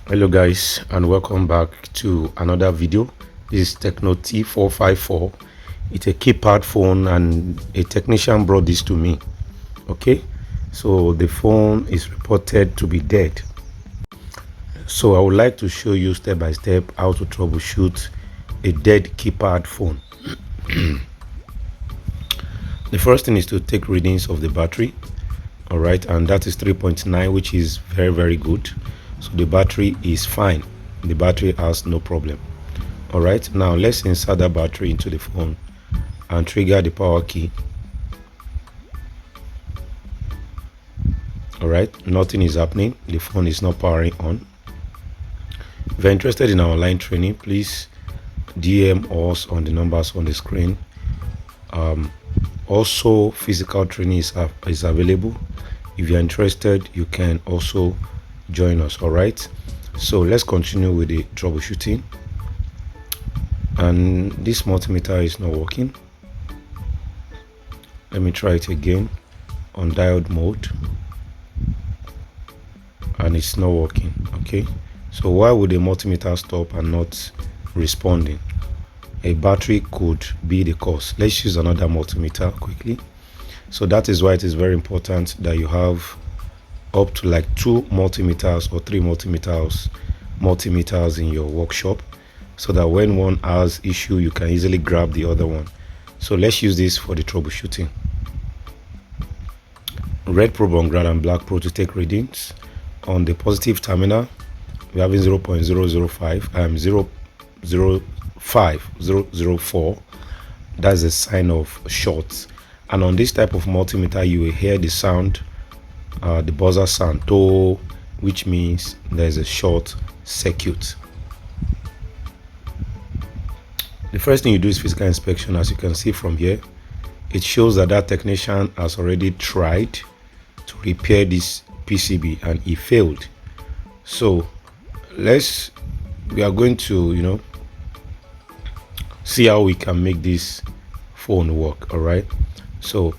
Hello guys, and welcome back to another video. This is Tecno T454. It's a keypad phone and a technician brought this to me. Okay, so the phone is reported to be dead. So I would like to show you step by step how to troubleshoot a dead keypad phone. The first thing is to take readings of the battery. All right, and that is 3.9, which is very good. So the battery is fine, the battery has no problem. All right, now let's insert that battery into the phone and trigger the power key. All right, nothing is happening, the phone is not powering on. If you're interested in our online training, please DM us on the numbers on the screen. Also physical training is available. If you're interested, you can also join us. All right, so let's continue with the troubleshooting. And this multimeter is not working. Let me try it again on diode mode, and it's not working. Okay, so why would the multimeter stop and not responding? A battery could be the cause. Let's use another multimeter quickly. So that is why it is very important that you have up to like 2 multimeters or 3 multimeters in your workshop, so that when one has issue you can easily grab the other one. So let's use this for the troubleshooting. Red probe on ground and black probe to take readings. On the positive terminal we're having 0.005 and 0.05004. That's a sign of short. And on this type of multimeter you will hear the sound, the buzzer sound, though, which means there's a short circuit. The first thing you do is physical inspection. As you can see from here, it shows that technician has already tried to repair this PCB and he failed. So we are going to see how we can make this phone work. All right, so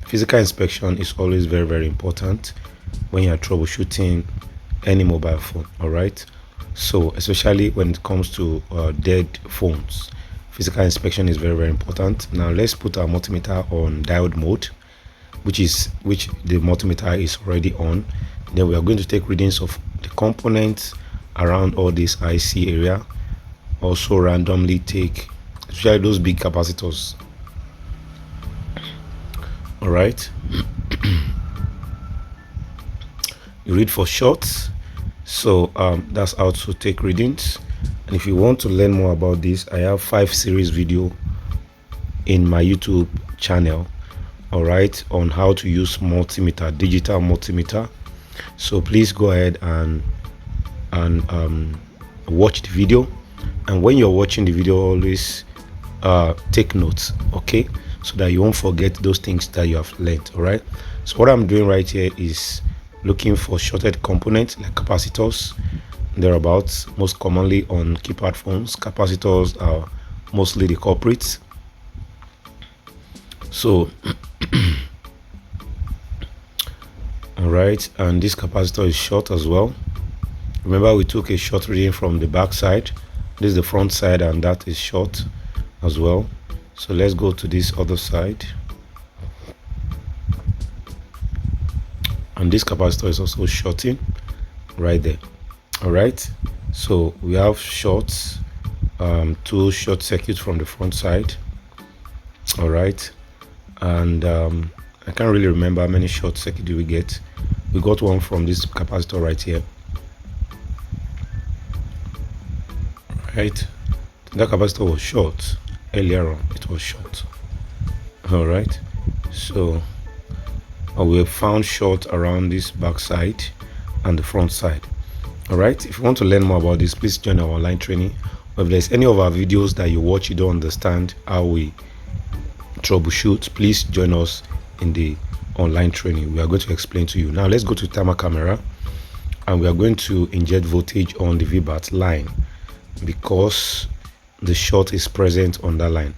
physical inspection is always very important when you are troubleshooting any mobile phone. All right, so especially when it comes to dead phones, physical inspection is very important. Now let's put our multimeter on diode mode, which the multimeter is already on. Then we are going to take readings of the components around all this IC area. Also randomly take especially those big capacitors. All right, you read for shorts. So that's how to take readings. And if you want to learn more about this, I have 5 series video in my YouTube channel, all right, on how to use multimeter, digital multimeter. So please go ahead and watch the video. And when you're watching the video, always take notes, okay, so that you won't forget those things that you have learned. All right, so what I'm doing right here is looking for shorted components like capacitors, thereabouts. Most commonly on keypad phones, capacitors are mostly the culprits. So all right, and this capacitor is short as well. Remember, we took a short reading from the back side. This is the front side, and that is short as well. So let's go to this other side, and this capacitor is also shorting right there. All right, so we have shorts, 2 short circuits from the front side. All right, and I can't really remember how many short circuits do we get. We got one from this capacitor right here. Right, that capacitor was short earlier on, it was short. All right, so we have found short around this back side and the front side. All right, if you want to learn more about this, please join our online training. Or if there's any of our videos that you watch you don't understand how we troubleshoot, please join us in the online training. We are going to explain to you. Now let's go to timer camera, and we are going to inject voltage on the VBAT line because the short is present on that line.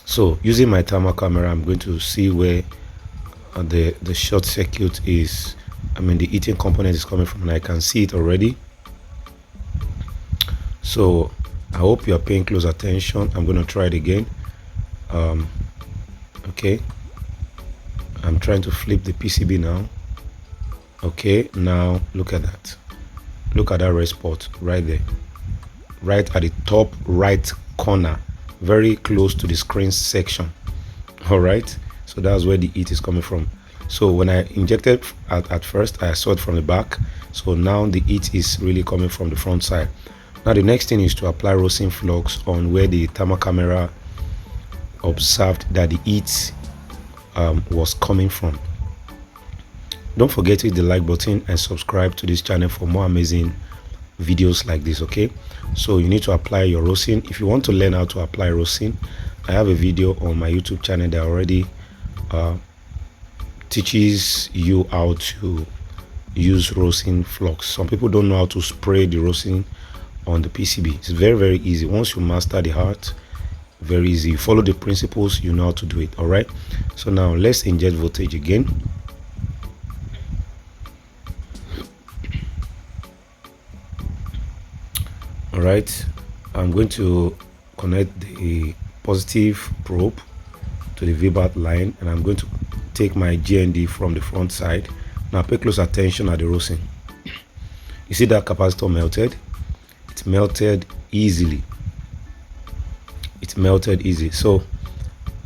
So using my timer camera, I'm going to see where the short circuit is the heating component is coming from, and I can see it already. So I hope you are paying close attention. I'm going to try it again. Okay, I'm trying to flip the PCB now. Okay, now look at that. Look at that red spot right there, right at the top right corner, very close to the screen section. All right, so that's where the heat is coming from. So when I injected at first, I saw it from the back. So now the heat is really coming from the front side. Now the next thing is to apply rosin flux on where the thermal camera observed that the heat was coming from. Don't forget to hit the like button and subscribe to this channel for more amazing videos like this. Okay, so you need to apply your rosin. If you want to learn how to apply rosin, I have a video on my YouTube channel that already teaches you how to use rosin flux. Some people don't know how to spray the rosin on the PCB. It's very easy. Once you master the art, very easy. You follow the principles, you know how to do it. All right, so now let's inject voltage again. All right, I'm going to connect the positive probe to the VBAT line, and I'm going to take my GND from the front side. Now pay close attention at the rosin. You see that capacitor melted? It melted easily. It melted easy. So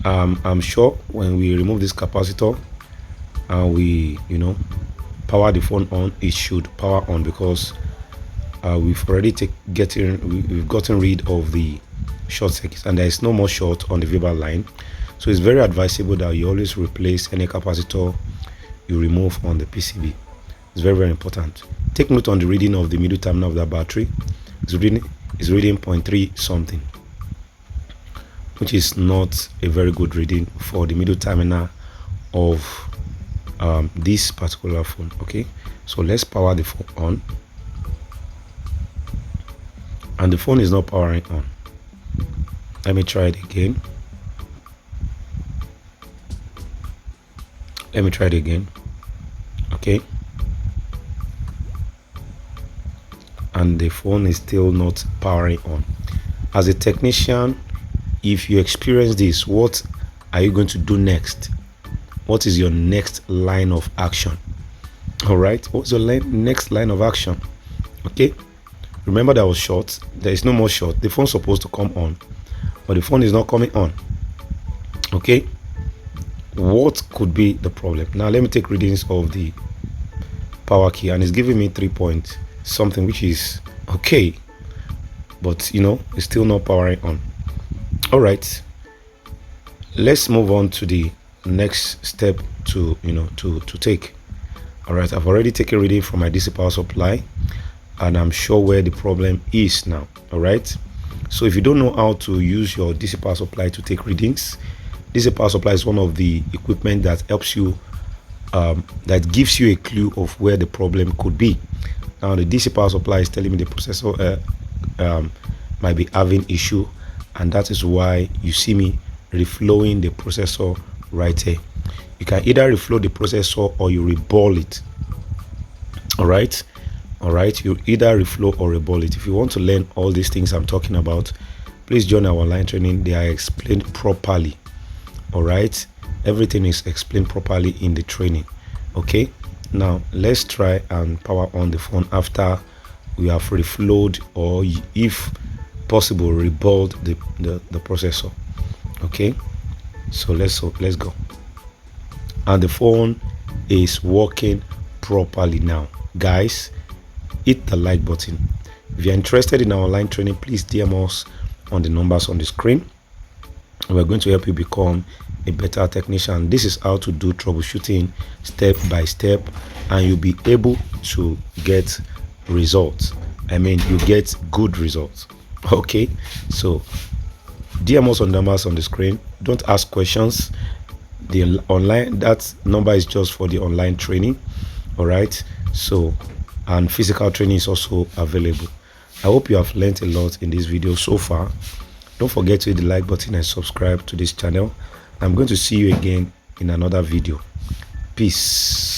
I'm sure when we remove this capacitor and we power the phone on, it should power on, because we've already gotten rid of the short circuit, and there is no more short on the VBAT line. So it's very advisable that you always replace any capacitor you remove on the PCB. It's very important. Take note on the reading of the middle terminal of that battery. It's reading 0.3 something, which is not a very good reading for the middle terminal of this particular phone. Okay, so let's power the phone on, and the phone is not powering on. Let me try it again. Okay, and the phone is still not powering on. As a technician, if you experience this, what are you going to do next? What is your next line of action? All right, what's your next line of action? Okay, remember that was short. There is no more short. The phone's supposed to come on, but the phone is not coming on. Okay, what could be the problem? Now let me take readings of the power key, and it's giving me 3 point something, which is okay, but it's still not powering on. All right, let's move on to the next step to take. All right, I've already taken reading from my DC power supply, and I'm sure where the problem is now. All right, so if you don't know how to use your DC power supply to take readings, DC power supply is one of the equipment that helps you, that gives you a clue of where the problem could be. Now the DC power supply is telling me the processor might be having issue, and that is why you see me reflowing the processor right here. You can either reflow the processor or you reball it. All right, you either reflow or reball it. If you want to learn all these things I'm talking about, please join our online training. They are explained properly. All right, everything is explained properly in the training. Okay, now let's try and power on the phone after we have reflowed, or if possible reballed the processor. Okay, so let's go, and the phone is working properly now. Guys, hit the like button. If you're interested in our online training, please DM us on the numbers on the screen. We're going to help you become a better technician. This is how to do troubleshooting step by step, and you'll be able to get results. You get good results. Okay, so DM us on numbers on the screen. Don't ask questions. The online, that number is just for the online training. All right, so, and physical training is also available. I hope you have learned a lot in this video so far. Don't forget to hit the like button and subscribe to this channel. I'm going to see you again in another video. Peace.